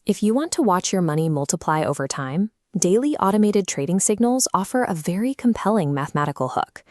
If you want to watch your money multiply over time, daily automated trading signals offer a very compelling mathematical hook.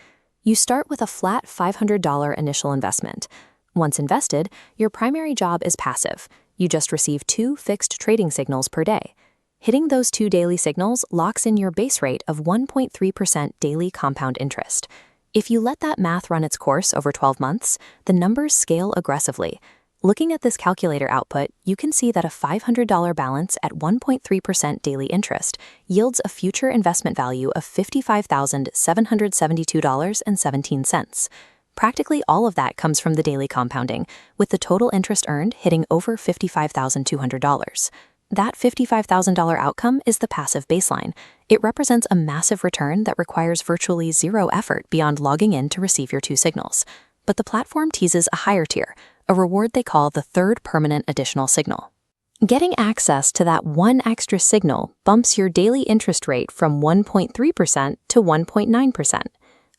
You start with a flat $500 initial investment. Once invested, your primary job is passive. You just receive 2 fixed trading signals per day. Hitting those 2 daily signals locks in your base rate of 1.3% daily compound interest. If you let that math run its course over 12 months, the numbers scale aggressively. Looking at this calculator output, you can see that a $500 balance at 1.3% daily interest yields a future investment value of $55,772.17. Practically all of that comes from the daily compounding, with the total interest earned hitting over $55,200. That $55,000 outcome is the passive baseline. It represents a massive return that requires virtually zero effort beyond logging in to receive your 2 signals. But the platform teases a higher tier, a reward they call the third permanent additional signal. Getting access to that 1 extra signal bumps your daily interest rate from 1.3% to 1.9%.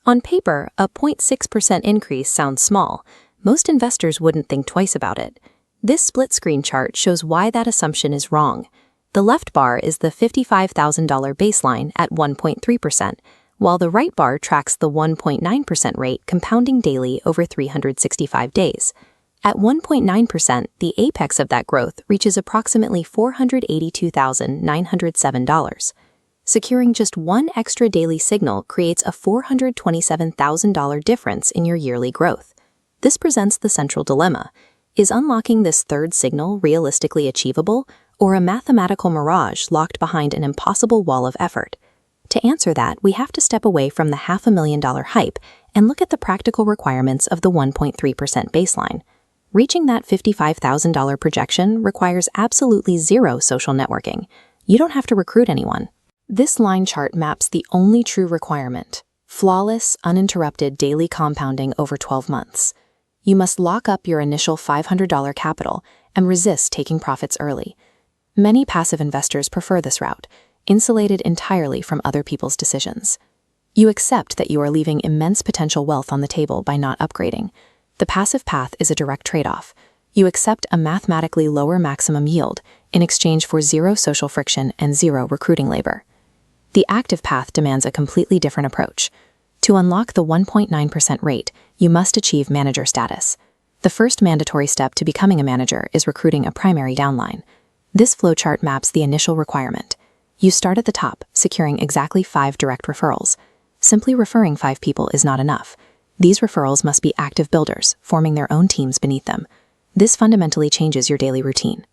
On paper, a 0.6% increase sounds small. Most investors wouldn't think twice about it. This split screen chart shows why that assumption is wrong. The left bar is the $55,000 baseline at 1.3%, while the right bar tracks the 1.9% rate compounding daily over 365 days. At 1.9%, the apex of that growth reaches approximately $482,907. Securing just 1 extra daily signal creates a $427,000 difference in your yearly growth. This presents the central dilemma. Is unlocking this third signal realistically achievable, or a mathematical mirage locked behind an impossible wall of effort? To answer that, we have to step away from the $500,000 hype and look at the practical requirements of the 1.3% baseline. Reaching that $55,000 projection requires absolutely zero social networking. You don't have to recruit anyone. This line chart maps the only true requirement: flawless, uninterrupted daily compounding over 12 months. You must lock up your initial $500 capital and resist taking profits early. Many passive investors prefer this route, insulated entirely from other people's decisions. You accept that you are leaving immense potential wealth on the table by not upgrading. The passive path is a direct trade-off. You accept a mathematically lower maximum yield in exchange for zero social friction and zero recruiting labor. The active path demands a completely different approach. To unlock the 1.9% rate, you must achieve manager status. The first mandatory step to becoming a manager is recruiting a primary downline. This flowchart maps the initial requirement. You start at the top, securing exactly 5 direct referrals. Simply referring 5 people is not enough. These referrals must be active builders, forming their own teams beneath them. This fundamentally changes your daily routine.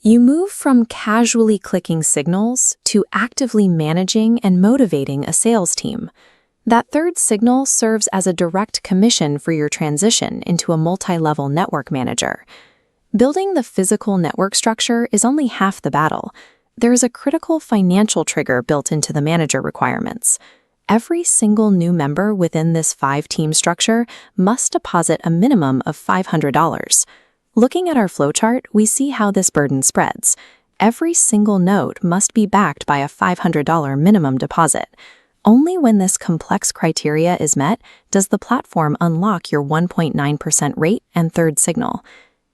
You move from casually clicking signals to actively managing and motivating a sales team. That third signal serves as a direct commission for your transition into a multi-level network manager. Building the physical network structure is only half the battle. There is a critical financial trigger built into the manager requirements. Every single new member within this 5-team structure must deposit a minimum of $500. Looking at our flowchart, we see how this burden spreads. Every single node must be backed by a $500 minimum deposit. Only when this complex criteria is met does the platform unlock your 1.9% rate and third signal.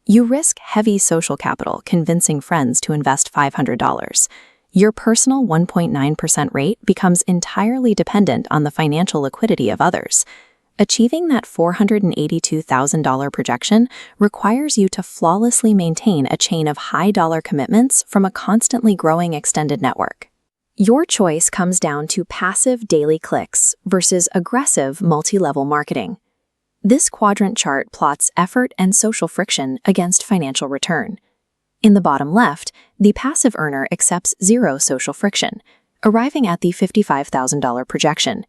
You risk heavy social capital convincing friends to invest $500. Your personal 1.9% rate becomes entirely dependent on the financial liquidity of others. Achieving that $482,000 projection requires you to flawlessly maintain a chain of high-dollar commitments from a constantly growing extended network. Your choice comes down to passive daily clicks versus aggressive multi-level marketing. This quadrant chart plots effort and social friction against financial return. In the bottom left, the passive earner accepts zero social friction, arriving at the $55,000 projection.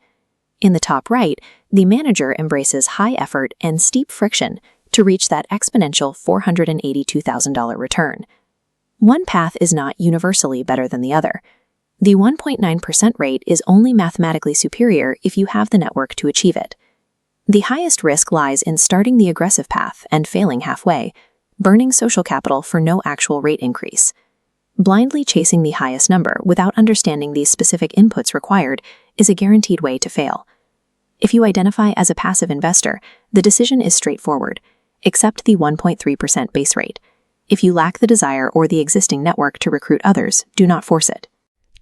In the top right, the manager embraces high effort and steep friction to reach that exponential $482,000 return. One path is not universally better than the other. The 1.9% rate is only mathematically superior if you have the network to achieve it. The highest risk lies in starting the aggressive path and failing halfway, burning social capital for no actual rate increase. Blindly chasing the highest number without understanding the specific inputs required is a guaranteed way to fail. If you identify as a passive investor, the decision is straightforward. Accept the 1.3% base rate. If you lack the desire or the existing network to recruit others, do not force it.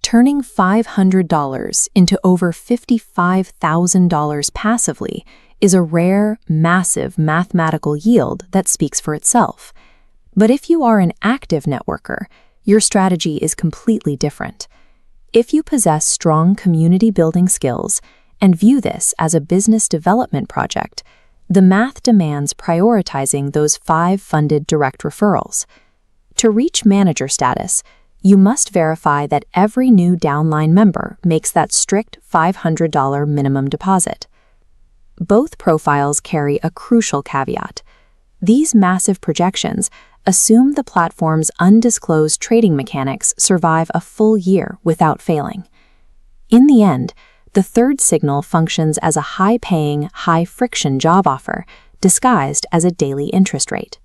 Turning $500 into over $55,000 passively is a rare, massive mathematical yield that speaks for itself. But if you are an active networker, your strategy is completely different. If you possess strong community-building skills and view this as a business development project, the math demands prioritizing those 5 funded direct referrals. To reach manager status, you must verify that every new downline member makes that strict $500 minimum deposit. Both profiles carry a crucial caveat. These massive projections assume the platform's undisclosed trading mechanics survive a full year without failing. In the end, the third signal functions as a high-paying, high-friction job offer disguised as a daily interest rate.